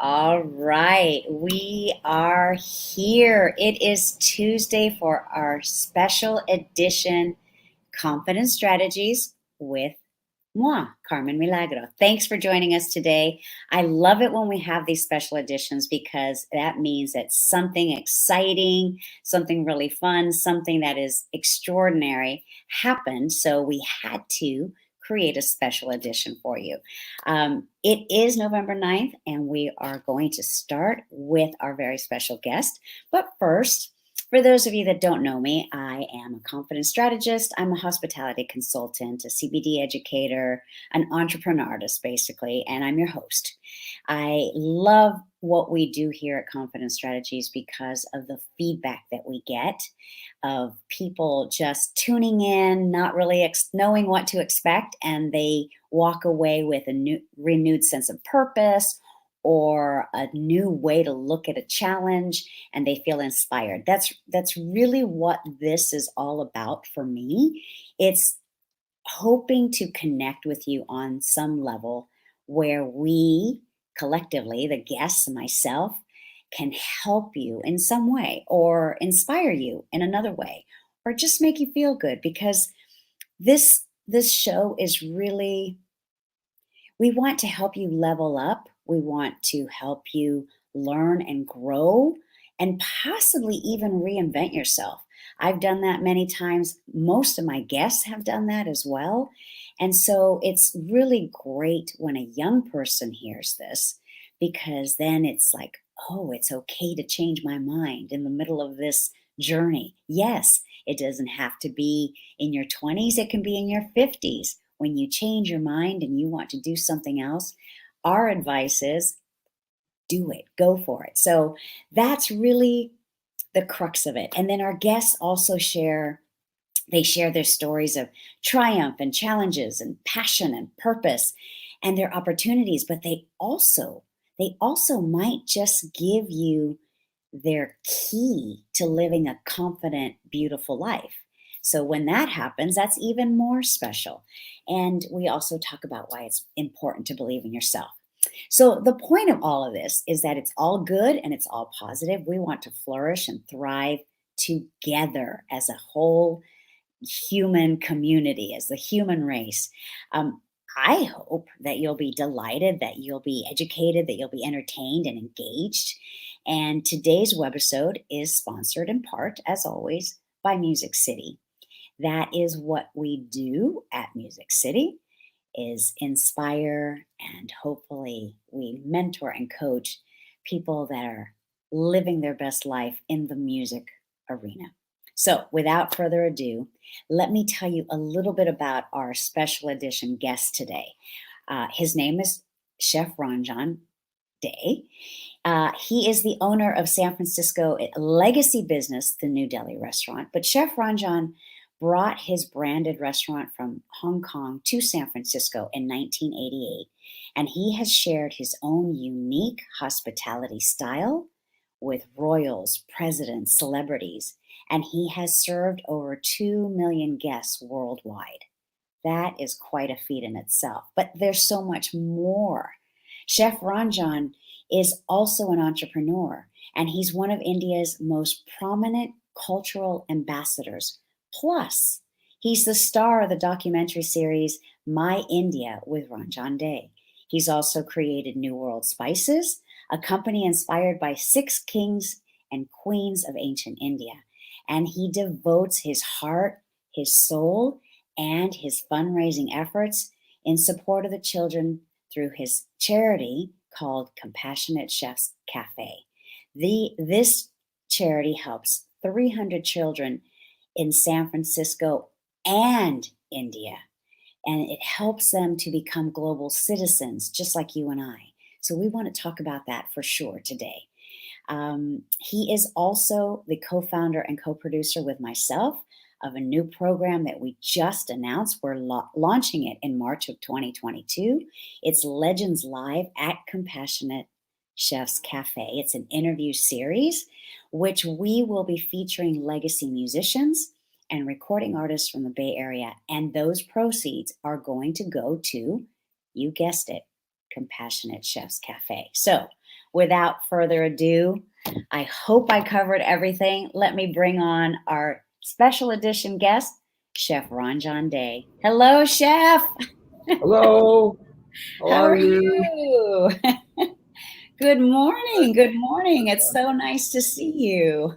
All right, we are here. It is Tuesday for our special edition Confidence Strategies with moi, Carmen Milagro. Thanks for joining us today. I love it when we have these special editions because that means that something exciting, something really fun, something that is extraordinary happened. So we had to create a special edition for you. It is November 9th, and we are going to start with our very special guest. But first, for those of you that don't know me, I am a confidence strategist. I'm a hospitality consultant, a CBD educator, an entrepreneur artist, basically, and I'm your host. I love what we do here at Confidence Strategies because of the feedback that we get of people just tuning in, not really knowing what to expect, and they walk away with a renewed sense of purpose or a new way to look at a challenge, and they feel inspired. That's really what this is all about for me. It's hoping to connect with you on some level where we collectively, the guests and myself, can help you in some way or inspire you in another way or just make you feel good because this show is really, we want to help you level up. We want to help you learn and grow and possibly even reinvent yourself. I've done that many times. Most of my guests have done that as well. And so it's really great when a young person hears this because then it's like, oh, it's okay to change my mind in the middle of this journey. Yes, it doesn't have to be in your 20s, it can be in your 50s. When you change your mind and you want to do something else, our advice is do it, go for it. So that's really the crux of it. And then our guests also share their stories of triumph and challenges and passion and purpose and their opportunities, but they also might just give you their key to living a confident, beautiful life. So when that happens, that's even more special. And we also talk about why it's important to believe in yourself. So the point of all of this is that it's all good and it's all positive. We want to flourish and thrive together as a whole human community, as the human race. I hope that you'll be delighted, that you'll be educated, that you'll be entertained and engaged. And today's webisode is sponsored in part, as always, by Music City. That is what we do at Music City is inspire and hopefully we mentor and coach people that are living their best life in the music arena. So, without further ado, let me tell you a little bit about our special edition guest today. His name is Chef Ranjan Dey. He is the owner of San Francisco legacy business, the New Delhi restaurant. But Chef Ranjan brought his branded restaurant from Hong Kong to San Francisco in 1988. And he has shared his own unique hospitality style with royals, presidents, celebrities, and he has served over 2 million guests worldwide. That is quite a feat in itself. But there's so much more. Chef Ranjan is also an entrepreneur, and he's one of India's most prominent cultural ambassadors. Plus, he's the star of the documentary series My India with Ranjan Dey. He's also created New World Spices, a company inspired by 6 kings and queens of ancient India. And he devotes his heart, his soul, and his fundraising efforts in support of the children through his charity called Compassionate Chefs Cafe. This charity helps 300 children in San Francisco and India, and it helps them to become global citizens, just like you and I. So we want to talk about that for sure today. He is also the co-founder and co-producer with myself of a new program that we just announced. We're launching it in March of 2022. It's Legends Live at Compassionate Chefs Cafe. It's an interview series which we will be featuring legacy musicians and recording artists from the Bay Area. And those proceeds are going to go to, you guessed it, Compassionate Chefs Cafe. So without further ado, I hope I covered everything. Let me bring on our special edition guest, Chef Ranjan Dey. Hello, Chef. Hello, how How are are you? you? Good morning. Good morning. It's so nice to see you.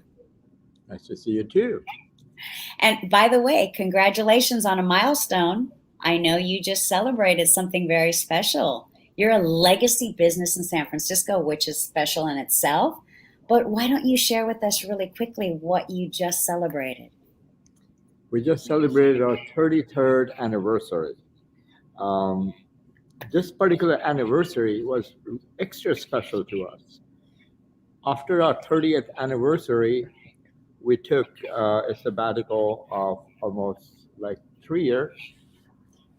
Nice to see you too. And by the way, congratulations on a milestone. I know you just celebrated something very special. You're a legacy business in San Francisco, which is special in itself. But why don't you share with us really quickly what you just celebrated? We just celebrated our 33rd anniversary. Um, this particular anniversary was extra special to us. After our 30th anniversary, we took a sabbatical of almost like 3 years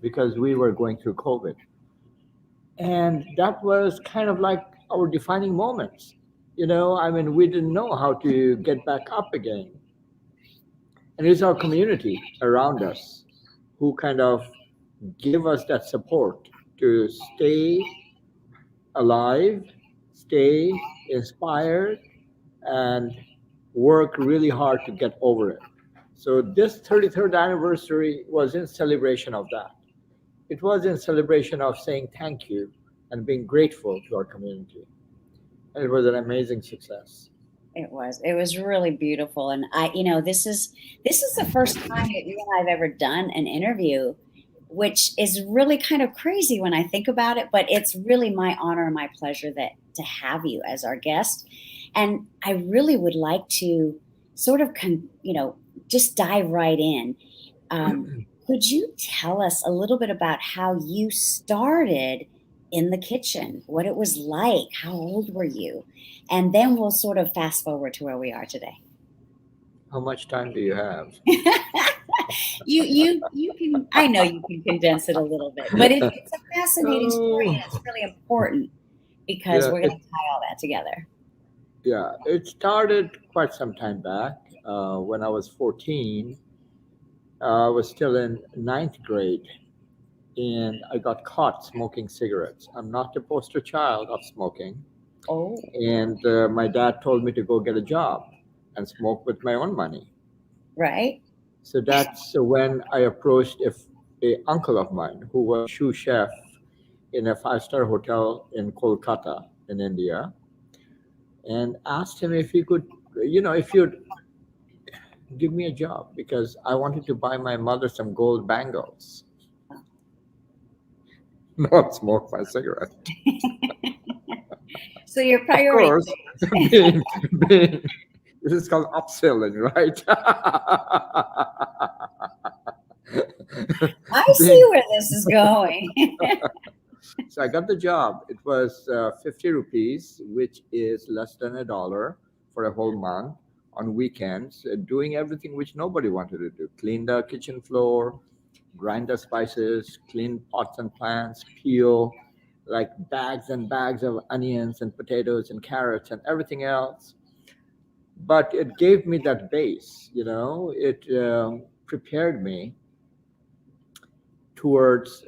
because we were going through COVID. And that was kind of like our defining moments. I mean, we didn't know how to get back up again. And it's our community around us who kind of give us that support to stay alive, stay inspired, and work really hard to get over it. So, this 33rd anniversary was in celebration of that. It was in celebration of saying thank you and being grateful to our community. And it was an amazing success. It was. It was really beautiful. And this is the first time that you and I have ever done an interview, which is really kind of crazy when I think about it, but it's really my honor and my pleasure that to have you as our guest. And I really would like to sort of just dive right in. Could you tell us a little bit about how you started in the kitchen, what it was like, how old were you? And then we'll sort of fast forward to where we are today. How much time do you have? You can, I know you can condense it a little bit, but it's a fascinating story Oh, and it's really important because yeah, we're going it to tie all that together. Yeah, it started quite some time back. When I was 14, I was still in ninth grade, and I got caught smoking cigarettes. I'm not the poster child of smoking, Oh, and my dad told me to go get a job and smoke with my own money. right. So that's when I approached a uncle of mine who was sous chef in a five-star hotel in Kolkata in India, and asked him if he could, if you'd give me a job because I wanted to buy my mother some gold bangles, not smoke my cigarette. So your Of priority course, being, being this is called upselling, right? I see being where this is going. So I got the job. It was 50 rupees, which is less than a dollar for a whole month on weekends, doing everything which nobody wanted to do. Clean the kitchen floor, grind the spices, clean pots and pans, peel like bags and bags of onions and potatoes and carrots and everything else. But it gave me that base, it prepared me towards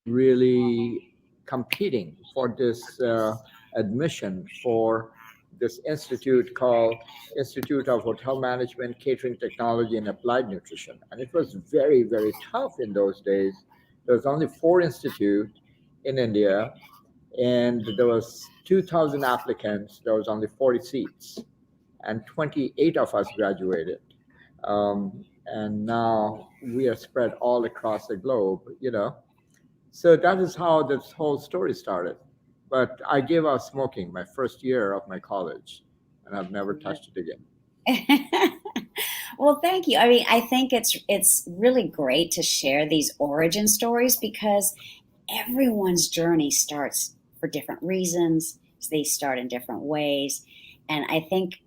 really competing for this admission for this institute called Institute of Hotel Management, Catering Technology, and Applied Nutrition. And it was very, very tough in those days. There was only four institute in India, and there was 2,000 applicants. There was only 40 seats, and 28 of us graduated. And now we are spread all across the globe. So that is how this whole story started. But I gave up smoking my first year of my college, and I've never touched it again. Well, thank you. I mean, I think it's really great to share these origin stories because everyone's journey starts for different reasons. They start in different ways. And I think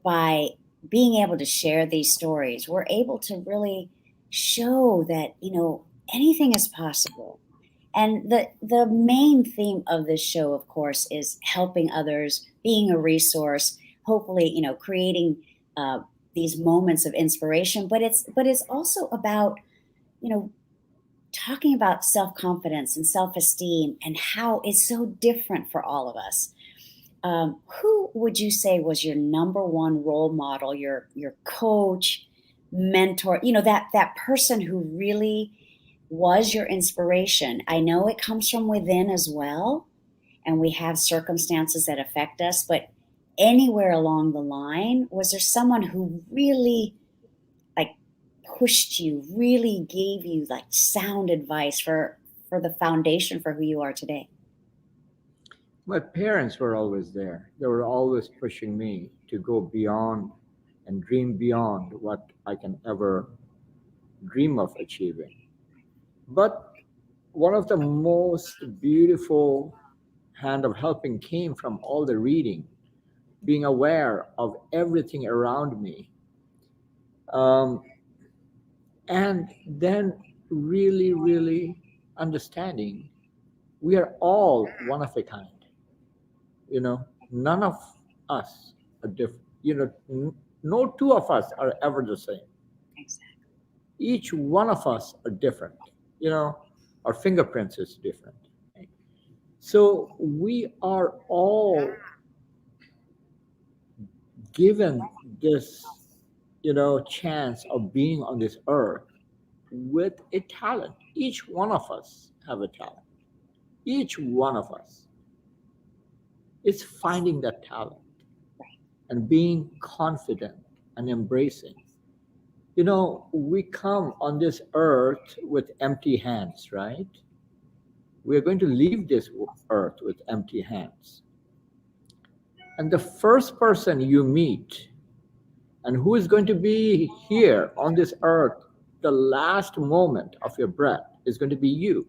by being able to share these stories, we're able to really show that, anything is possible. And the main theme of this show, of course, is helping others, being a resource, hopefully, creating uh, these moments of inspiration. But it's also about, you know, talking about self confidence and self esteem and how it's so different for all of us. Who would you say was your number one role model, your coach, mentor? You know, that person who really was your inspiration. I know it comes from within as well, and we have circumstances that affect us, but anywhere along the line, was there someone who really like pushed you, really gave you like sound advice for the foundation for who you are today? My parents were always there. They were always pushing me to go beyond and dream beyond what I can ever dream of achieving. But one of the most beautiful hand of helping came from all the reading, being aware of everything around me, um, and then really, really understanding we are all one of a kind. None of us are different. No two of us are ever the same. Exactly. Each one of us are different. You know, our fingerprints is different. So we are all given this, chance of being on this earth with a talent. Each one of us have a talent. Each one of us is finding that talent and being confident and embracing. We come on this earth with empty hands, right? We are going to leave this earth with empty hands. And the first person you meet and who is going to be here on this earth, the last moment of your breath is going to be you.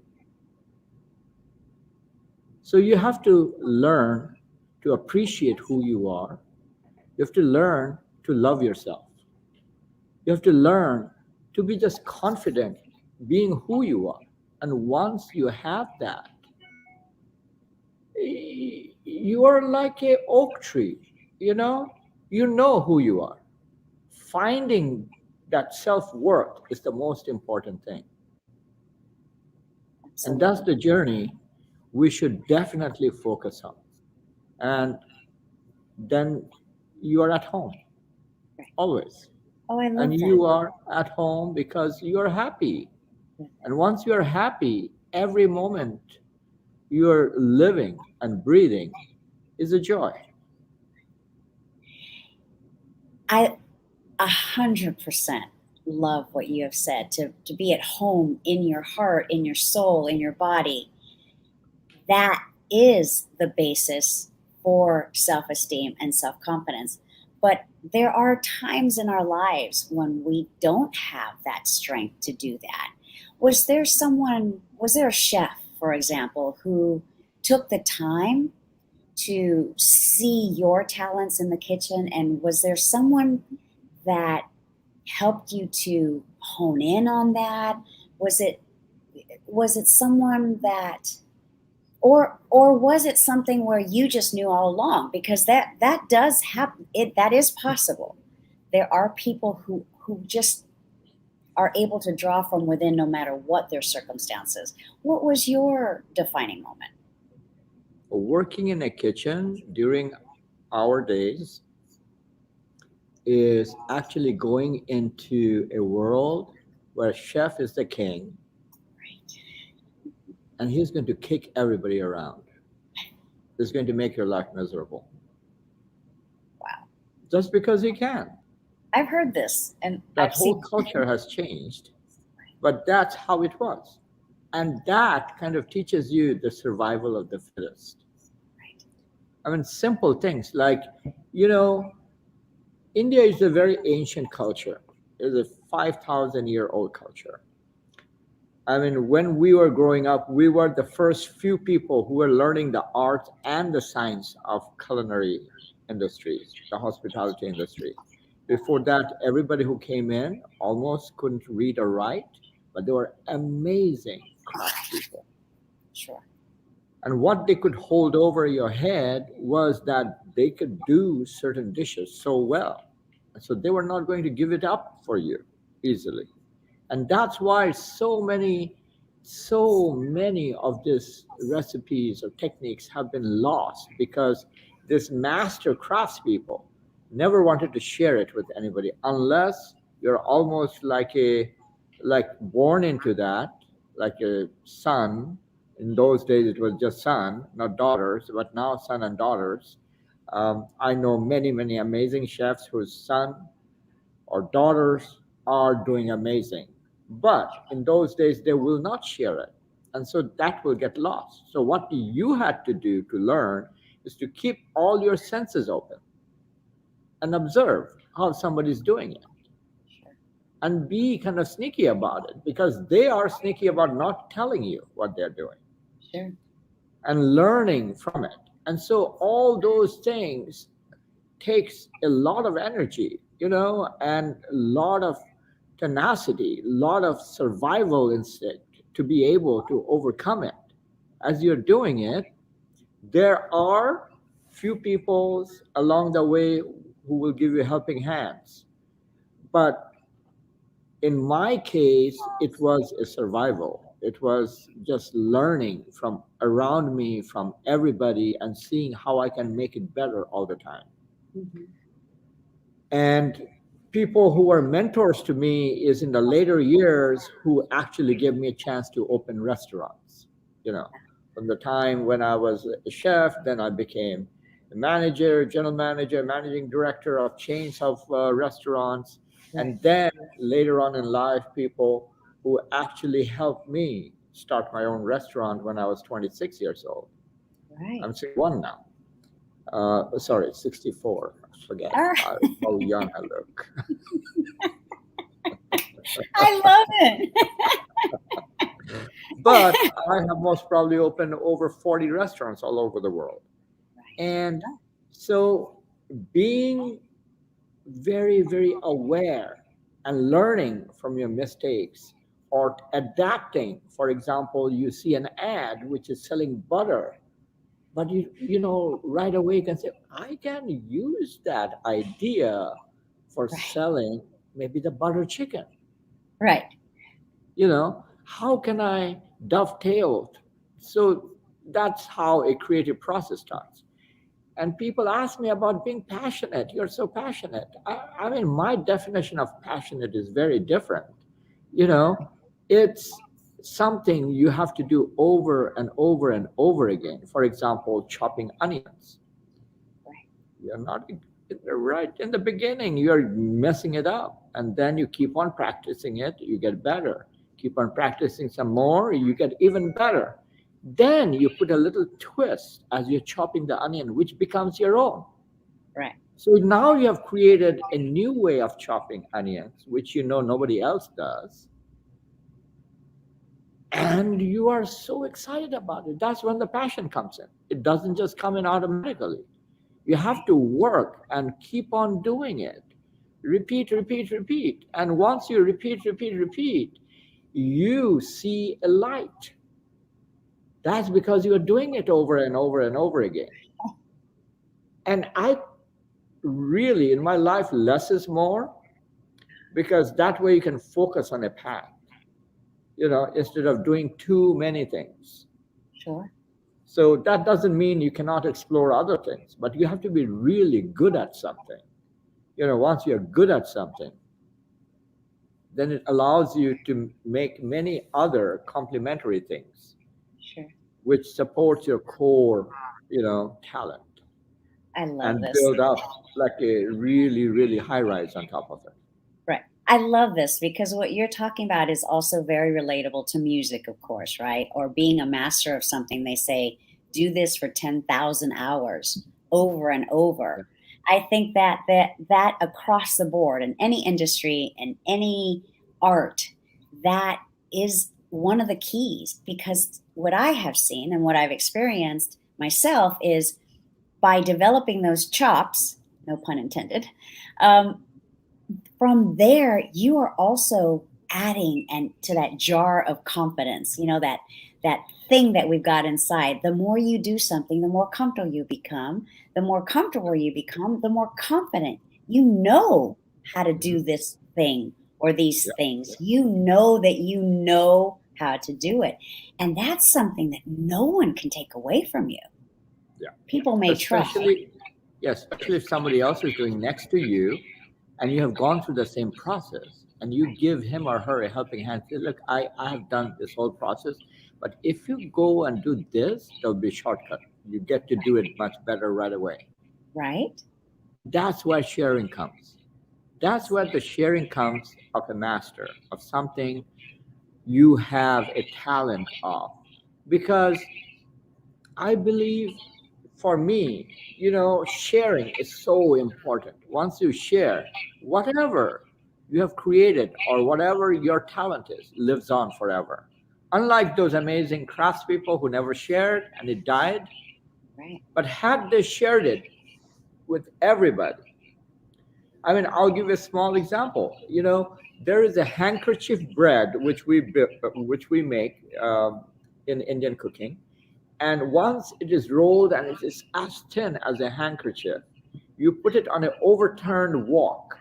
So you have to learn to appreciate who you are. You have to learn to love yourself. You have to learn to be just confident being who you are. And once you have that, you are like a oak tree, you know who you are. Finding that self-worth is the most important thing. And that's Absolutely. the journey we should definitely focus on. And then you are at home Right. always. Oh, I And love that. you are at home because you are happy. And once you are happy, every moment you are living and breathing is a joy. I 100% love what you have said, to be at home in your heart, in your soul, in your body. That is the basis for self esteem and self confidence. But there are times in our lives when we don't have that strength to do that. Was there a chef, for example, who took the time to see your talents in the kitchen? And was there someone that helped you to hone in on that? Was it was it someone that, or was it something where you just knew all along? Because that does happen. That is possible. There are people who just are able to draw from within no matter what their circumstances. What was your defining moment? Working in a kitchen during our days is actually going into a world where chef is the king and he's going to kick everybody around. He's going to make your life miserable Wow. just because he can. I've heard this and That I've whole seen. culture has changed, but that's how it was. And that kind of teaches you the survival of the fittest. Right. I mean, simple things like, you know, India is a very ancient culture. It's a 5,000-year-old culture. I mean, when we were growing up, we were the first few people who were learning the art and the science of culinary industries, the hospitality industry. Before that, everybody who came in almost couldn't read or write, but they were amazing craftspeople. Sure. And what they could hold over your head was that they could do certain dishes so well. So they were not going to give it up for you easily. And that's why so many of these recipes or techniques have been lost because this master craftspeople never wanted to share it with anybody unless you're almost like born into that, like a son. In those days it was just son, not daughters, but now son and daughters. I know many amazing chefs whose son or daughters are doing amazing, but in those days they will not share it, and so that will get lost. So what you had to do to learn is to keep all your senses open and observe how somebody's doing it, Sure. and be kind of sneaky about it, because they are sneaky about not telling you what they're doing, Sure. and learning from it. And so all those things takes a lot of energy, and a lot of tenacity, a lot of survival instinct to be able to overcome it. As you're doing it, there are few people along the way who will give you helping hands. But in my case, it was a survival. It was just learning from around me, from everybody, and seeing how I can make it better all the time. Mhm. And people who were mentors to me is in the later years who actually gave me a chance to open restaurants. From the time when I was a chef, then I became a manager, general manager, managing director of chains of restaurants. Right. And then later on in life, people who actually helped me start my own restaurant when I was 26 years old. Right. I'm 61 now. Sorry, 64. I forget Ah, how young I look. I love it. But I have most probably opened over 40 restaurants all over the world. Right. And so being very aware and learning from your mistakes, or adapting. For example, you see an ad which is selling butter, but right away you can say, I can use that idea for Right. selling maybe the butter chicken. Right. How can I dovetail? So that's how a creative process starts. And people ask me about being passionate. You're so passionate. I mean, my definition of passionate is very different. It's something you have to do over and over and over again. For example, chopping onions. Right. You're not right in the beginning, you're messing it up. And then you keep on practicing it, you get better. Keep on practicing some more, you get even better. Then you put a little twist as you're chopping the onion, which becomes your own. Right. So now you have created a new way of chopping onions, which nobody else does. And you are so excited about it. That's when the passion comes in. It doesn't just come in automatically. You have to work and keep on doing it. Repeat. And once you repeat, you see a light. That's because you are doing it over and over and over again. And I really, in my life, less is more, because that way you can focus on a path, instead of doing too many things. Sure. So that doesn't mean you cannot explore other things, but you have to be really good at something. Once you're good at something, then it allows you to make many other complementary things, Sure. which supports your core, talent, I love and this. build up like a really high rise on top of it. Right. I love this because what you're talking about is also very relatable to music, of course, right? Or being a master of something. They say, do this for 10,000 hours over and over. I think that across the board in any industry and any art, that is one of the keys, because what I have seen and what I've experienced myself is by developing those chops, no pun intended, um, from there you are also adding and to that jar of confidence, that thing that we've got inside. The more you do something, the more comfortable you become. The more comfortable you become, the more confident you know how to do Mhm. this thing or these Yeah, things. You know that you know how to do it, and that's something that no one can take away from you. yeah. People may try. Especially Yeah, especially if somebody else is doing next to you and you have gone through the same process and you give him or her a helping hand. Say, look, I have done this whole process, but if you go and do this, there'll be a shortcut. You get to do it much better right away. Right? That's where sharing comes. That's where the sharing comes of a master, of something you have a talent of. Because I believe for me, sharing is so important. Once you share, whatever you have created or whatever your talent is lives on forever. Unlike those amazing craftspeople who never shared and it died, Right. but had they shared it with everybody. I mean, I'll give you a small example. There is a handkerchief bread which we make in Indian cooking, and once it is rolled and it is as thin as a handkerchief, you put it on an overturned wok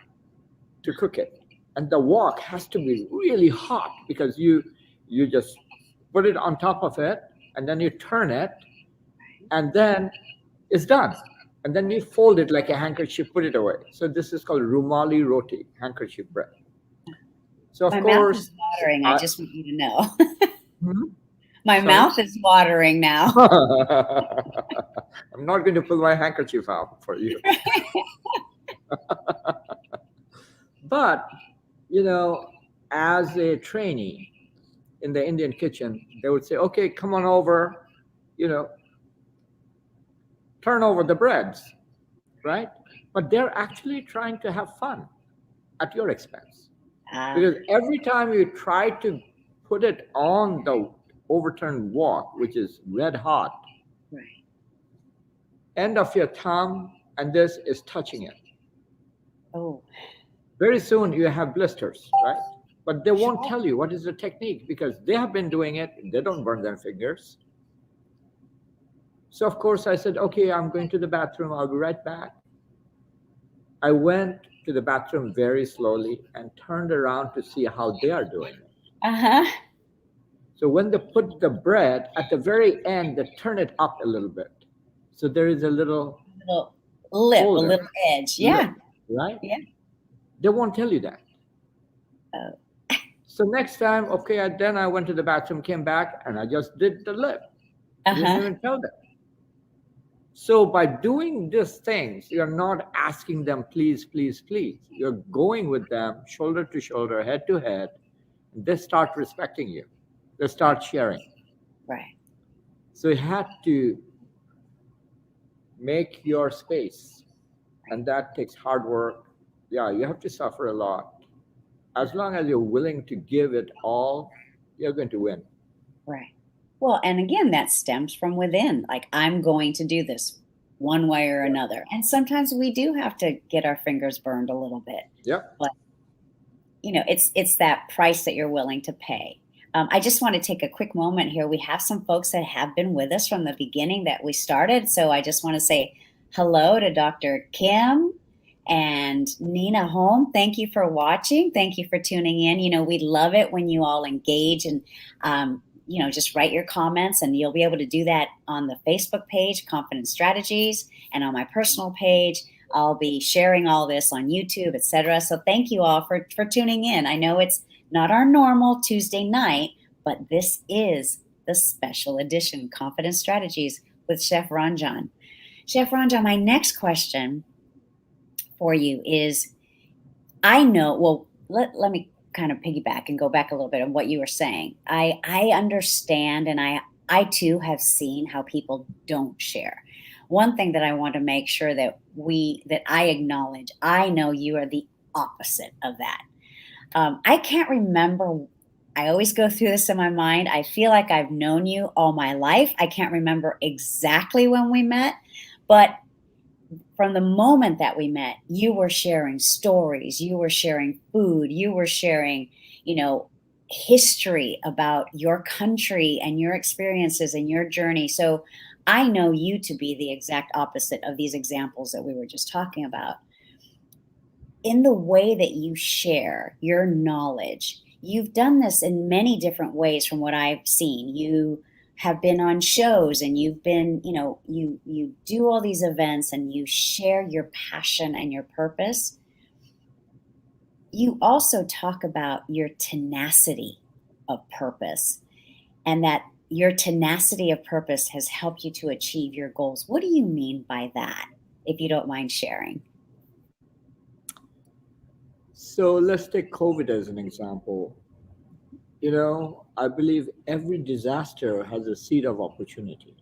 to cook it, and the wok has to be really hot because you just put it on top of it, and then you turn it, and then it's done. And then you fold it like a handkerchief, put it away. So this is called rumali roti, handkerchief bread. So of My mouth course, is watering. I I, just want you to know. Hmm? My Sorry. mouth is watering now. I'm not going to pull my handkerchief out for you. But, you know, as a trainee in the Indian kitchen, they would say, okay, come on over, you know, turn over the breads, right? But they're actually trying to have fun at your expense. Ah, Because every time you try to put it on the overturned wok, which is red hot, right. end of your thumb and this is touching it. Oh, Very soon you have blisters, right? But they won't sure. tell you what is the technique because they have been doing it. They don't burn their fingers. So, of course, I said, okay, I'm going to the bathroom. I'll be right back. I went to the bathroom very slowly and turned around to see how they are doing it. Uh-huh. So, when they put the bread at the very end, they turn it up a little bit. So, there is a little Little lip, a holder, little edge. lip, Yeah. right? Yeah. They won't tell you that. Oh, So next time, okay, then I went to the bathroom, came back, and I just did the lip. I didn't uh-huh. even tell them. So by doing these things, you're not asking them, please, please, please. You're going with them shoulder to shoulder, head to head, and they start respecting you. They start sharing. Right. So you had to make your space, and that takes hard work. Yeah, you have to suffer a lot. As long as you're willing to give it all, you're going to win. Right. Well, and again, that stems from within. Like, I'm going to do this one way or another. And sometimes we do have to get our fingers burned a little bit. Yeah. But it's that price that you're willing to pay. I just want to take a quick moment here. We have some folks that have been with us from the beginning that we started. So I just want to say hello to Dr. Kim and Nina Holm. Thank you for watching. Thank you for tuning in. We love it when you all engage and, just write your comments, and you'll be able to do that on the Facebook page, Confidence Strategies, and on my personal page. I'll be sharing all this on YouTube, etc. So thank you all for tuning in. I know it's not our normal Tuesday night, but this is the special edition, Confidence Strategies with Chef Ranjan. Chef Ranjan, my next question for you is, I know, well, let me kind of piggyback and go back a little bit on what you were saying. I understand, and I too have seen how people don't share. One thing that I want to make sure that I acknowledge, I know you are the opposite of that. I can't remember. I always go through this in my mind. I feel like I've known you all my life. I can't remember exactly when we met, but from the moment that we met, you were sharing stories, you were sharing food, you were sharing, history about your country and your experiences and your journey. So I know you to be the exact opposite of these examples that we were just talking about. In the way that you share your knowledge, you've done this in many different ways from what I've seen. You have been on shows and you've been, you do all these events and you share your passion and your purpose, you also talk about your tenacity of purpose, and that your tenacity of purpose has helped you to achieve your goals. What do you mean by that, if you don't mind sharing? So let's take COVID as an example. I believe every disaster has a seed of opportunity.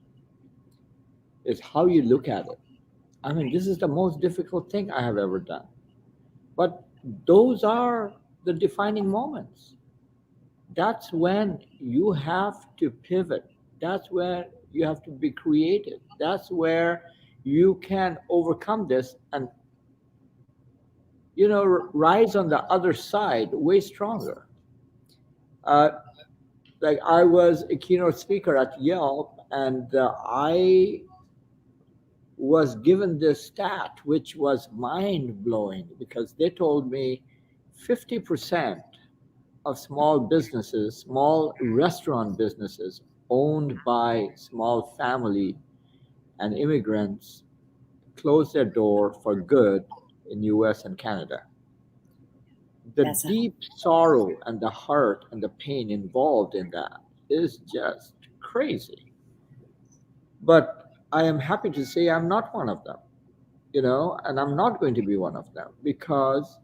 It's how you look at it. I mean, Right. this is the most difficult thing I have ever done. But those are the defining moments. That's when you have to pivot. That's where you have to be creative. That's where you can overcome this and, rise on the other side way stronger. Uh, like I was a keynote speaker at Yelp, and I was given this stat which was mind blowing because they told me 50% of small businesses, small restaurant businesses owned by small family and immigrants close their door for good in US and Canada. The That's a deep sorrow and the hurt and the pain involved in that is just crazy. But I am happy to say I'm not one of them, and I'm not going to be one of them because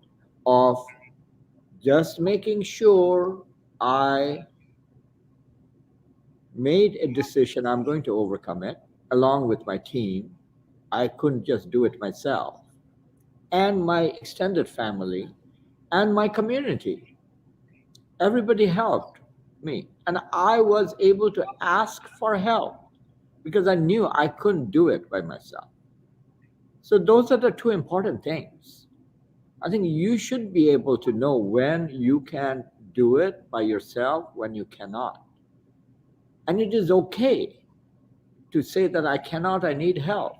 of just making sure I made a decision I'm going to overcome it along with my team. I couldn't just do it myself, and my extended family and my community. Everybody helped me, and I was able to ask for help because I knew I couldn't do it by myself. So, those are the two important things. I think you should be able to know when you can do it by yourself, when you cannot. And it is okay to say that I cannot, I need help.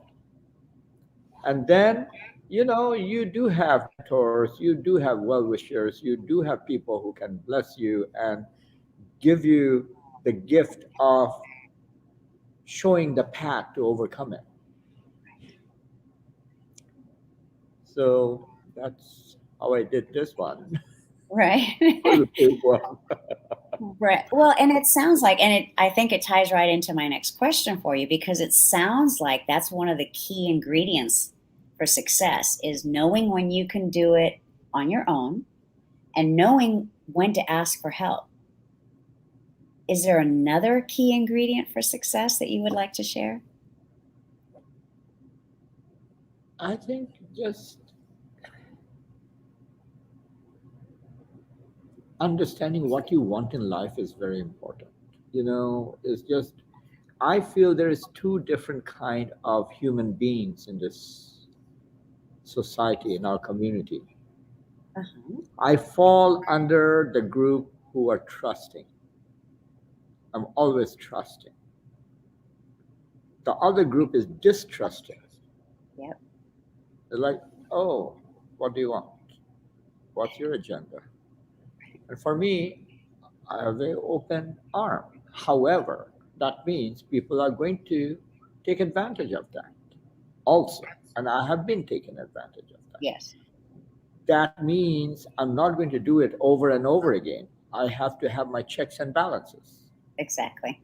And then, you do have mentors, you do have well wishers, you do have people who can bless you and give you the gift of showing the path to overcome it. So that's how I did this one. right. Was a big one. Right. Well, and it sounds like, and I think it ties right into my next question for you, because it sounds like that's one of the key ingredients for success is knowing when you can do it on your own and knowing when to ask for help. Is there another key ingredient for success that you would like to share? I think just understanding what you want in life is very important. It's just I feel there is two different kind of human beings in this society in our community. Uh-huh. I fall under the group who are trusting. I'm always trusting. The other group is distrusting. Yep. They're like, oh, what do you want? What's your agenda? And for me, I have an open arm. However, that means people are going to take advantage of that also. And I have been taken advantage of that. Yes. That means I'm not going to do it over and over again. I have to have my checks and balances. Exactly.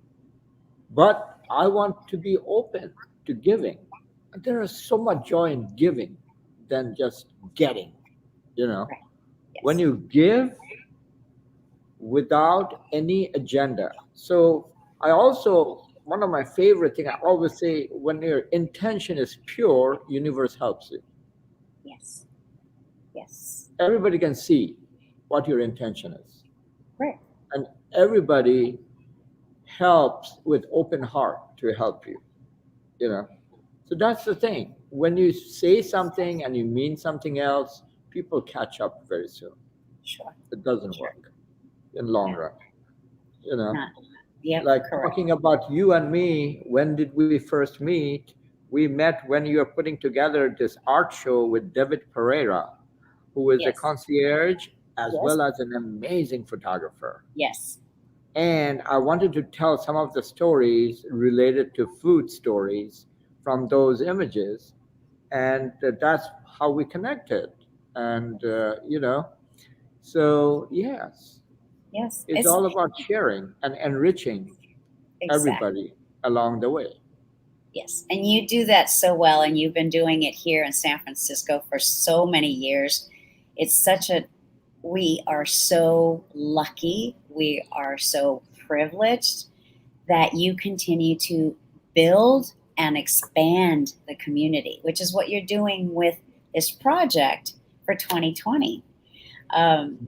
But I want to be open to giving. There is so much joy in giving than just getting. You know, Right. when Yes. you give without any agenda. So I also one of my favorite thing I always say when your intention is pure, universe helps you. Yes. Yes. Everybody can see what your intention is, Right. and everybody helps with open heart to help you. You know, so that's the thing. When you say something and you mean something else, people catch up very soon. Sure. It doesn't Sure. work in long No, run. You know, not. Yep. like Correct. talking about you and me, when did we first meet? We met when you were putting together this art show with David Pereira, who is a Yes. concierge as Yes. well as an amazing photographer. Yes. And I wanted to tell some of the stories related to food stories from those images, and that's how we connected. And so yes, Yes, it's it's all about sharing and enriching exactly. everybody along the way. Yes, and you do that so well, and you've been doing it here in San Francisco for so many years. It's such a we are so lucky, we are so privileged that you continue to build and expand the community, which is what you're doing with this project for 2020.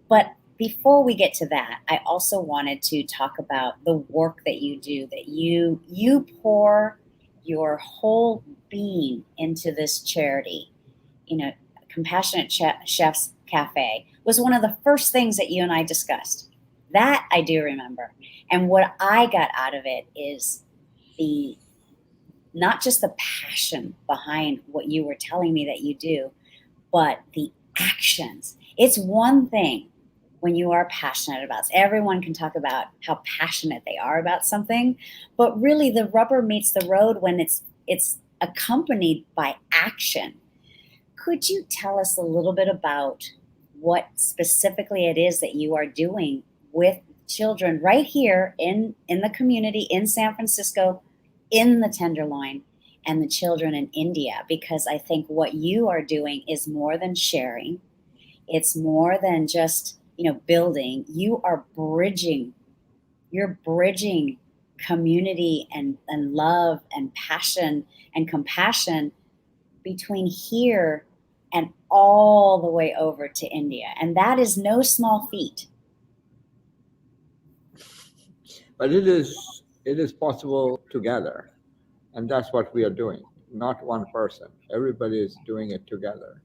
But before we get to that, I also wanted to talk about the work that you do, that you pour your whole being into this charity. You know, Compassionate Chef's Cafe was one of the first things that you and I discussed. That I do remember. And what I got out of it is the not just the passion behind what you were telling me that you do, but the actions. It's one thing when you are passionate about everyone can talk about how passionate they are about something, but really the rubber meets the road when it's accompanied by action. Could you tell us a little bit about what specifically it is that you are doing with children right here in the community in San Francisco, in the Tenderloin, and the children in India? Because I think what you are doing is more than sharing. It's more than just building. You're bridging community and love and passion and compassion between here and all the way over to India. And that is no small feat. But it is possible together, and that's what we are doing. Not one person. Everybody is doing it together.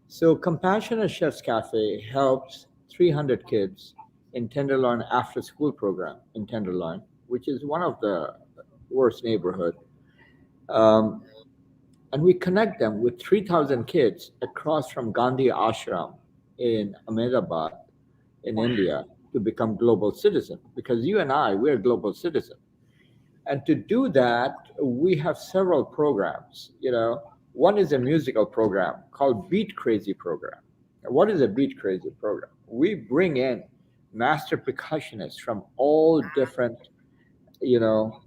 So Compassionate Chef's Cafe helps 300 kids in Tenderloin after school program in Tenderloin, which is one of the worst neighborhood. Um, and we connect them with 3,000 kids across from Gandhi Ashram in Ahmedabad in Wow. India to become global citizen, because you and I, we're global citizen. And to do that, we have several programs. One is a musical program called Beat Crazy Program. What is a Beat Crazy Program? We bring in master percussionists from all different, you know,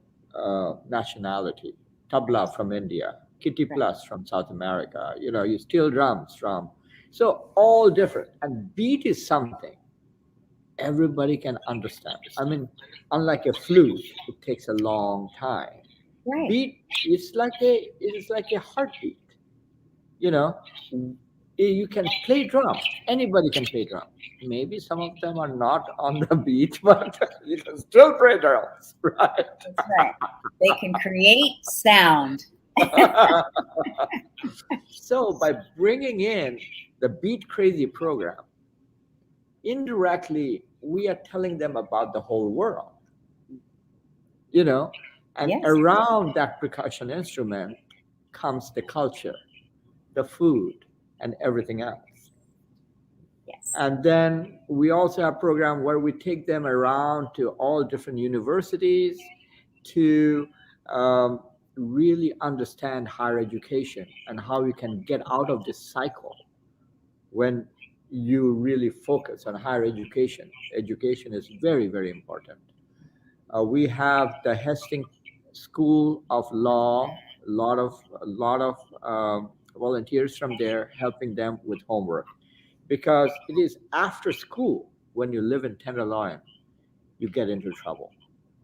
nationality. Tabla from India, Kitty Right. Plus from South America. You steel drums from, so all different. And beat is something everybody can understand. I mean, unlike a flute, it takes a long time. Right. Beat, it is like a heartbeat. You know, you can play drums. Anybody can play drums. Maybe some of them are not on the beat, but you can still play drums, right? That's right. They can create sound. So by bringing in the Beat Crazy program, indirectly we are telling them about the whole world, you know and Yes. around that percussion instrument comes the culture, the food, and everything else. Yes. And then we also have a program where we take them around to all different universities to um, really understand higher education and how you can get out of this cycle. When you really focus on higher education, education is very, very important. We have the Hastings School of Law, a lot of volunteers from there helping them with homework, because it is after school when you live in Tenderloin you get into trouble.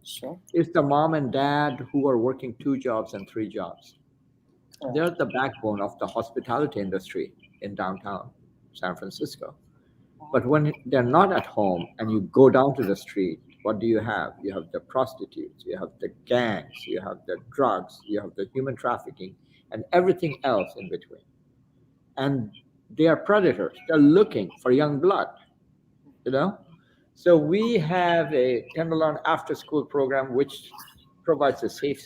Sure. It's the mom and dad who are working 2 jobs and 3 jobs. They're Correct. the backbone of the hospitality industry in downtown San Francisco. Wow. But when they're not at home and you go down to the street, what do you have? You have the prostitutes, you have the gangs, you have the drugs, you have the human trafficking, and everything else in between. And they are predators. They're looking for young blood, you know? So we have a Tenderloin after school program which provides a safe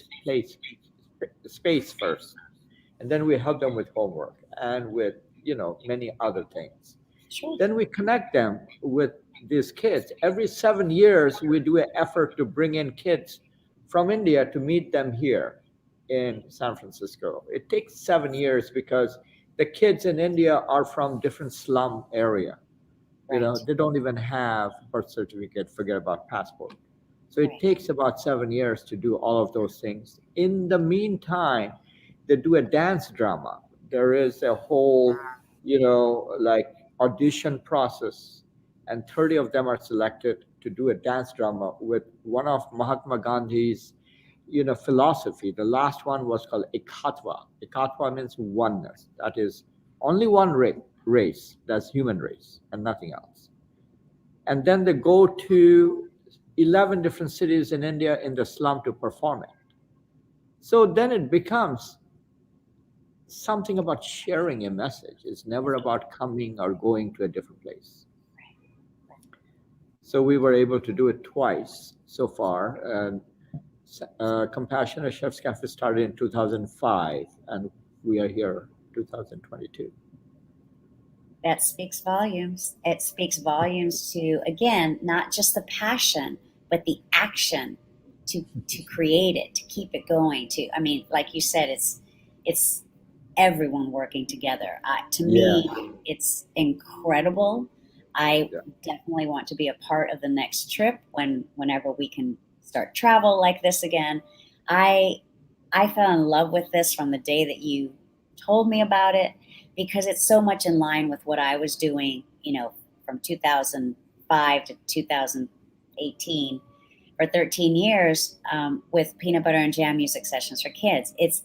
space first. And then we help them with homework and with, many other things. Sure. Then we connect them with these kids. Every 7 years, we do an effort to bring in kids from India to meet them here in San Francisco. It takes 7 years because the kids in India are from different slum area. Right. They don't even have birth certificate, forget about passport. So it Right. takes about 7 years to do all of those things. In the meantime, they do a dance drama. There is a whole, like audition process, and 30 of them are selected to do a dance drama with one of Mahatma Gandhi's, philosophy. The last one was called Ekatva. Ekatva means oneness. That is only one race, that's human race, and nothing else. And then they go to 11 different cities in India in the slum to perform it. So then it becomes something about sharing a message. It's never about coming or going to a different place. So we were able to do it twice so far. And Compassionate Chef's Cafe started in 2005, and we are here 2022. That speaks volumes. It speaks volumes to, again, not just the passion, but the action to create it, to keep it going. To, I mean, like you said, it's everyone working together. To Yeah, me, it's incredible. I yeah. definitely want to be a part of the next trip whenever we can start travel like this again. I I fell in love with this from the day that you told me about it because it's so much in line with what I was doing, from 2005 to 2018 for 13 years, with peanut butter and jam music sessions for kids. It's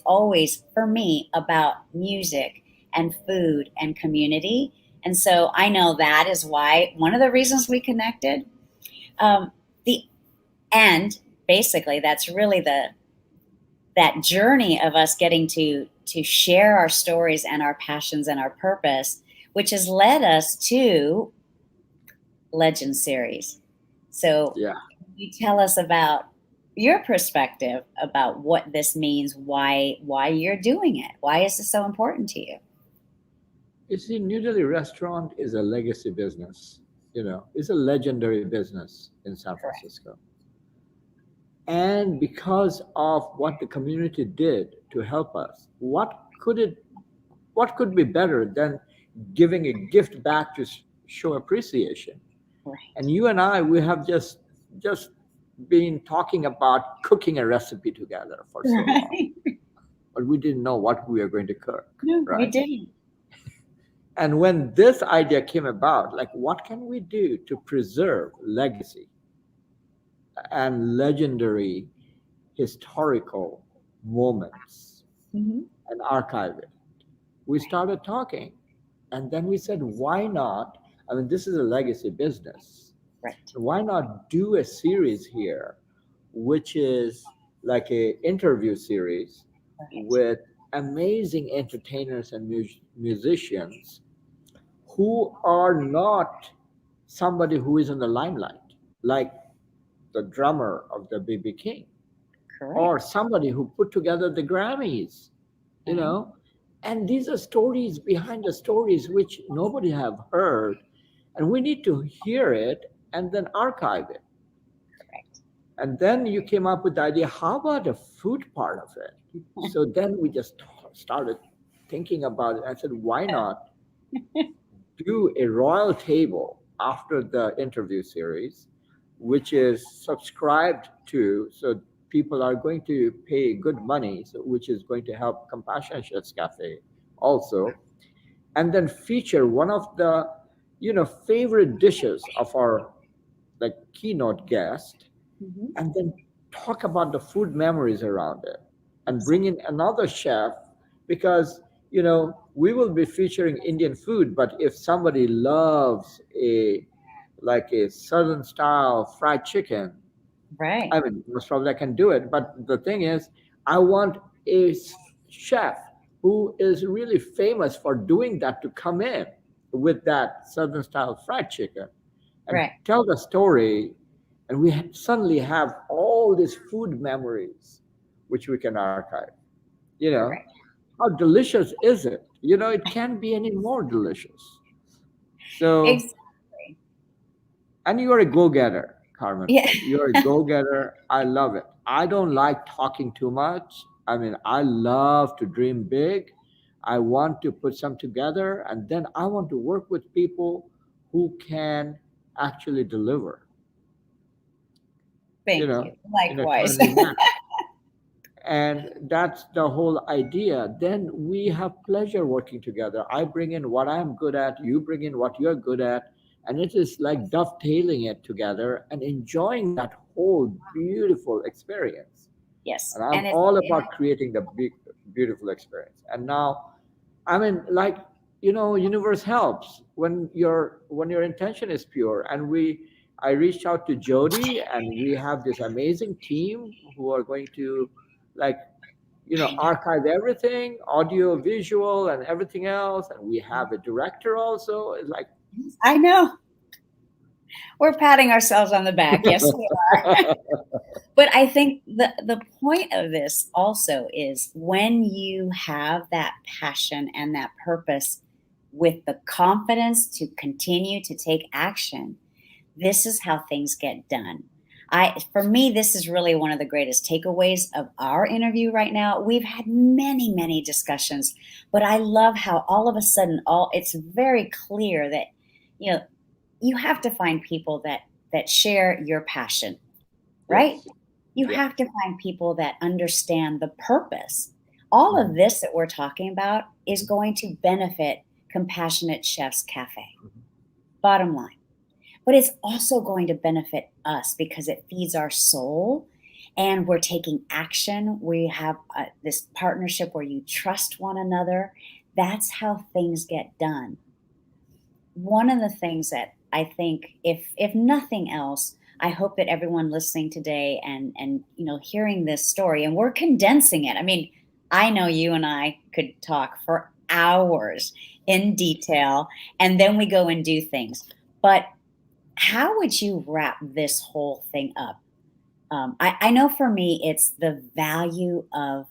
always for me about music and food and community. And so I know that is why one of the reasons we connected. The and basically that's really the that journey of us getting to share our stories and our passions and our purpose, which has led us to Legend series. So Yeah. you tell us about your perspective about what this means, why you're doing it. Why is this so important to you? You see, New Delhi restaurant is a legacy business. It's a legendary business in San Correct. Francisco. And because of what the community did to help us, what could be better than giving a gift back to show appreciation? Right. And you and I, we have just been talking about cooking a recipe together for so long, Right. but we didn't know what we were going to cook, No, we right? didn't. And when this idea came about, like, what can we do to preserve legacy and legendary historical moments Hmm. and archive it? We started talking, and then we said, why not? I mean, this is a legacy business. Right. Why not do a series here, which is like a interview series Right. with amazing entertainers and musicians who are not somebody who is in the limelight, like the drummer of the BB King, or Correct. somebody who put together the Grammys, you Right. know. And these are stories behind the stories which nobody have heard, and we need to hear it and then archive it. Correct. And then you came up with the idea, how about the food part of it? So then we just started thinking about it. I said, why not do a royal table after the interview series, which is subscribed to, so people are going to pay good money, so, which is going to help Compassion Chef's Cafe also, and then feature one of the favorite dishes of our like keynote guest, Hmm. and then talk about the food memories around it, and bring Exactly. in another chef, because we will be featuring Indian food, but if somebody loves a southern style fried chicken, Right. I mean, most probably I can do it. But the thing is, I want a chef who is really famous for doing that to come in with that southern style fried chicken and Right. tell the story. And we suddenly have all these food memories which we can archive. You know, Correct. how delicious is it? It can't be any more delicious. So, Exactly. And you are a go-getter, Carmen. Yeah. You're a go-getter. I love it. I don't like talking too much. I mean, I love to dream big. I want to put some together, and then I want to work with people who can actually deliver, you Thank know, you. in a Likewise. timely manner. And that's the whole idea. Then we have pleasure working together. I bring in what I'm good at, you bring in what you're good at, and it is like dovetailing it together and enjoying that whole beautiful experience. Yes. And I'm And it's, all about creating the big beautiful experience. And now, I mean, like, universe helps when your intention is pure. And I reached out to Jody, and we have this amazing team who are going to, like, I know. archive everything, audio, visual, and everything else. And we have a director also. It's like, I know. We're patting ourselves on the back. Yes, we are. But I think the point of this also is when you have that passion and that purpose with the confidence to continue to take action, this is how things get done. For me, this is really one of the greatest takeaways of our interview right now. We've had many, many discussions, but I love how all of a sudden, all it's very clear that you know you have to find people that share your passion, right? yes, You yeah. have to find people that understand the purpose. All of Mhm, this that we're talking about is going to benefit Compassionate Chefs Cafe. mhm. Bottom line. But it's also going to benefit us because it feeds our soul and we're taking action. We have this partnership where you trust one another. That's how things get done. One of the things that I think, if nothing else, I hope that everyone listening today and hearing this story, and we're condensing it. I mean, I know you and I could talk for hours in detail, and then we go and do things. But how would you wrap this whole thing up? I know for me, it's the value of,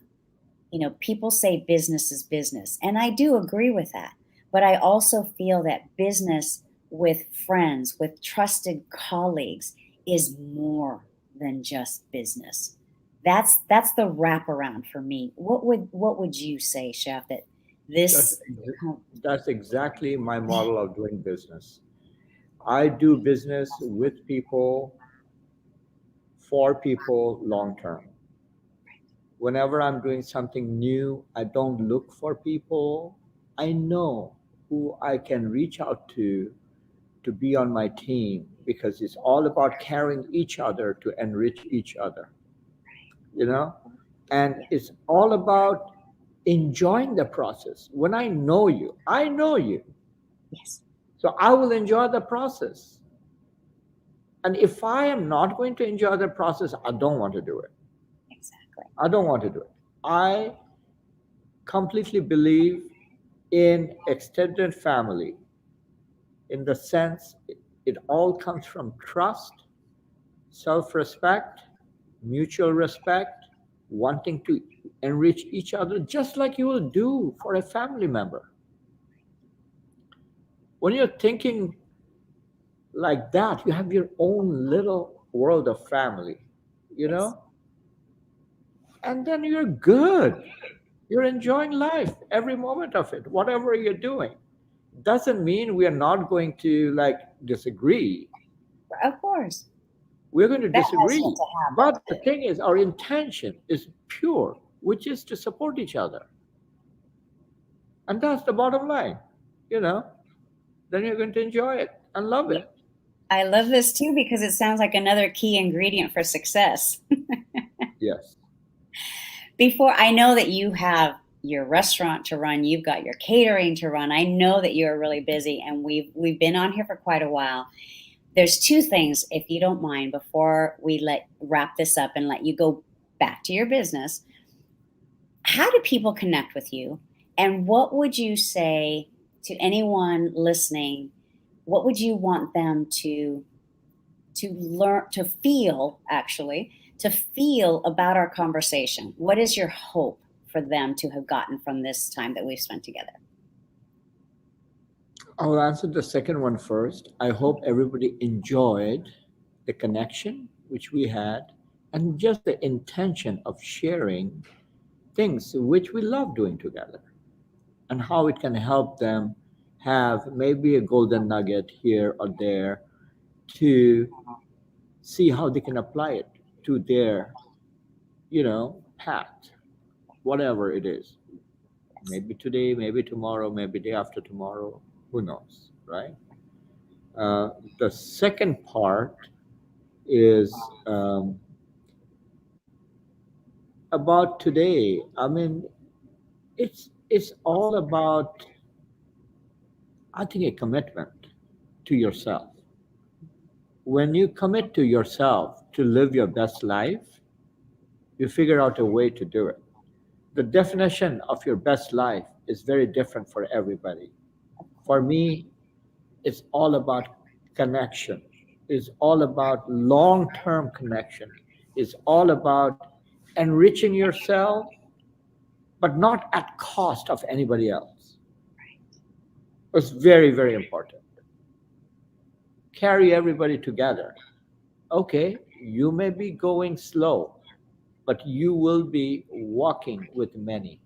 people say business is business, and I do agree with that. But I also feel that business with friends, with trusted colleagues, is more than just business. That's the wraparound for me. What would you say, Chef? That That's this, that's exactly my model of doing business. I do business with people, for people, long term. Whenever I'm doing something new, I don't look for people. I know who I can reach out to be on my team, because it's all about carrying each other to enrich each other, you know? And yeah, it's all about enjoying the process. When I know you. yes, So I will enjoy the process. And if I am not going to enjoy the process, I don't want to do it. exactly. I don't want to do it. I completely believe in extended family, in the sense it all comes from trust, self respect, mutual respect, wanting to enrich each other, just like you will do for a family member. When you're thinking like that, you have your own little world of family, you Yes, know, and then you're good. You're enjoying life, every moment of it, whatever you're doing. Doesn't mean we are not going to, like, disagree. of course. We're going to That has yet disagree. to But happen. the thing is, our intention is pure, which is to support each other. And that's the bottom line, you know. Then you're going to enjoy it and love Yeah. it. I love this too because it sounds like another key ingredient for success. Yes. Before, I know that you have your restaurant to run, you've got your catering to run. I know that you're really busy, and we've been on here for quite a while. There's two things, if you don't mind, before we let wrap this up and let you go back to your business. How do people connect with you? And what would you say to anyone listening? What would you want them to learn, to feel, actually, to feel about our conversation? What is your hope for them to have gotten from this time that we've spent together? I'll answer the second one first. I hope everybody enjoyed the connection which we had and just the intention of sharing things which we love doing together and how it can help them have maybe a golden nugget here or there to see how they can apply it to their, path, whatever it is. Maybe today, maybe tomorrow, maybe day after tomorrow, who knows, right? The second part is about today. I mean, it's all about, I think, a commitment to yourself. When you commit to yourself to live your best life, you figure out a way to do it. The definition of your best life is very different for everybody. For me, it's all about connection. It's all about long-term connection. It's all about enriching yourself, but not at cost of anybody else. It's very, very important. Carry everybody together. Okay, you may be going slow, but you will be walking with many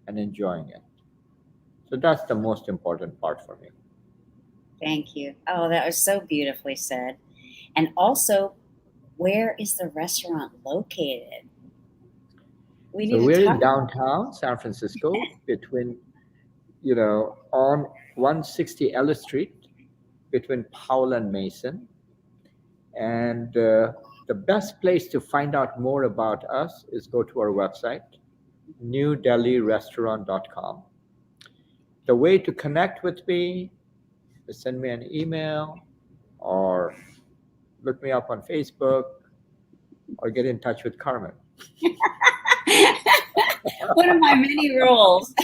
and enjoying it. So that's the most important part for me. Thank you. Oh, that was so beautifully said. And also, where is the restaurant located? We So need to we're talk in about. downtown San Francisco between, on 160 Ellis Street between Powell and Mason. And the best place to find out more about us is go to our website, newdelhirestaurant.com. The way to connect with me is send me an email or look me up on Facebook or get in touch with Carmen. One of my many roles.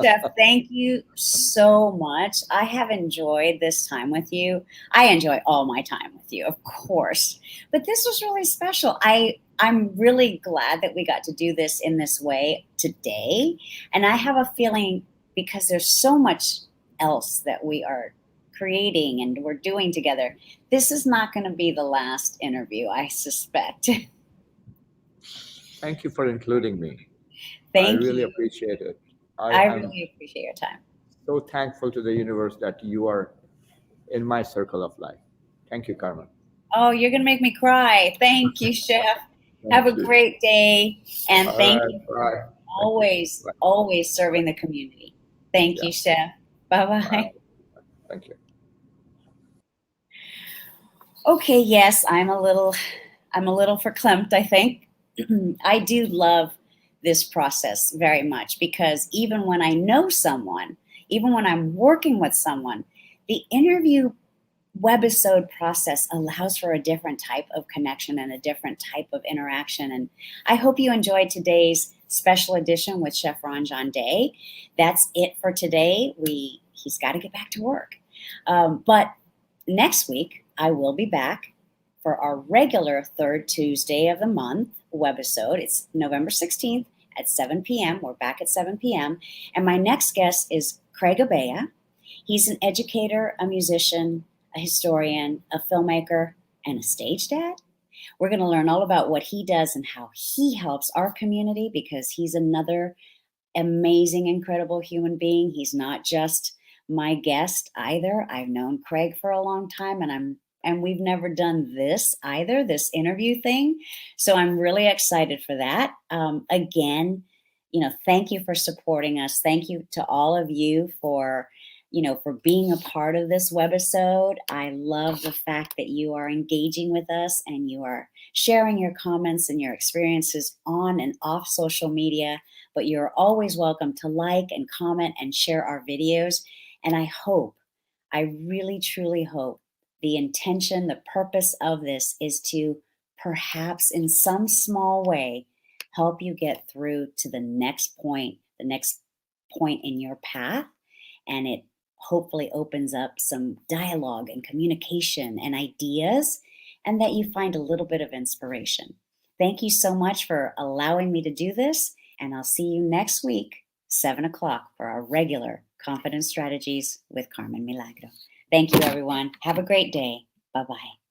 Chef, thank you so much. I have enjoyed this time with you. I enjoy all my time with you, of course. But this was really special. I'm really glad that we got to do this in this way today. And I have a feeling because there's so much else that we are creating and we're doing together, this is not going to be the last interview, I suspect. Thank you for including me. I Thank really you. appreciate it. I I am really appreciate your time. so thankful to the universe that you are in my circle of life. Thank you, Carmen. Oh, you're going to make me cry. Thank you, Chef. Have a Thank you. great day. And All thank right. you for Bye. Thank you. always, Bye. always Bye. serving the community. Thank Yeah. you, Chef. Bye Bye. bye. Thank you. Okay, yes, I'm a little verklempt, I think. I do love this process very much because even when I know someone, even when I'm working with someone, the interview webisode process allows for a different type of connection and a different type of interaction. And I hope you enjoyed today's special edition with Chef Ranjan Dey. That's it for today. He's got to get back to work. But next week, I will be back for our regular third Tuesday of the month webisode. It's November 16th at 7 p.m. We're back at 7 p.m. And my next guest is Craig Abea. He's an educator, a musician, a historian, a filmmaker, and a stage dad. We're going to learn all about what he does and how he helps our community because he's another amazing, incredible human being. He's not just my guest either. I've known Craig for a long time and we've never done this either, this interview thing. So I'm really excited for that. Again, thank you for supporting us. Thank you to all of you for being a part of this webisode. I love the fact that you are engaging with us and you are sharing your comments and your experiences on and off social media. But you're always welcome to like and comment and share our videos. And I really, truly hope the intention, the purpose of this is to perhaps in some small way help you get through to the next point in your path. And it hopefully opens up some dialogue and communication and ideas, and that you find a little bit of inspiration. Thank you so much for allowing me to do this, and I'll see you next week, 7 o'clock for our regular Confidence Strategies with Carmen Milagro. Thank you, everyone. Have a great day. Bye-bye.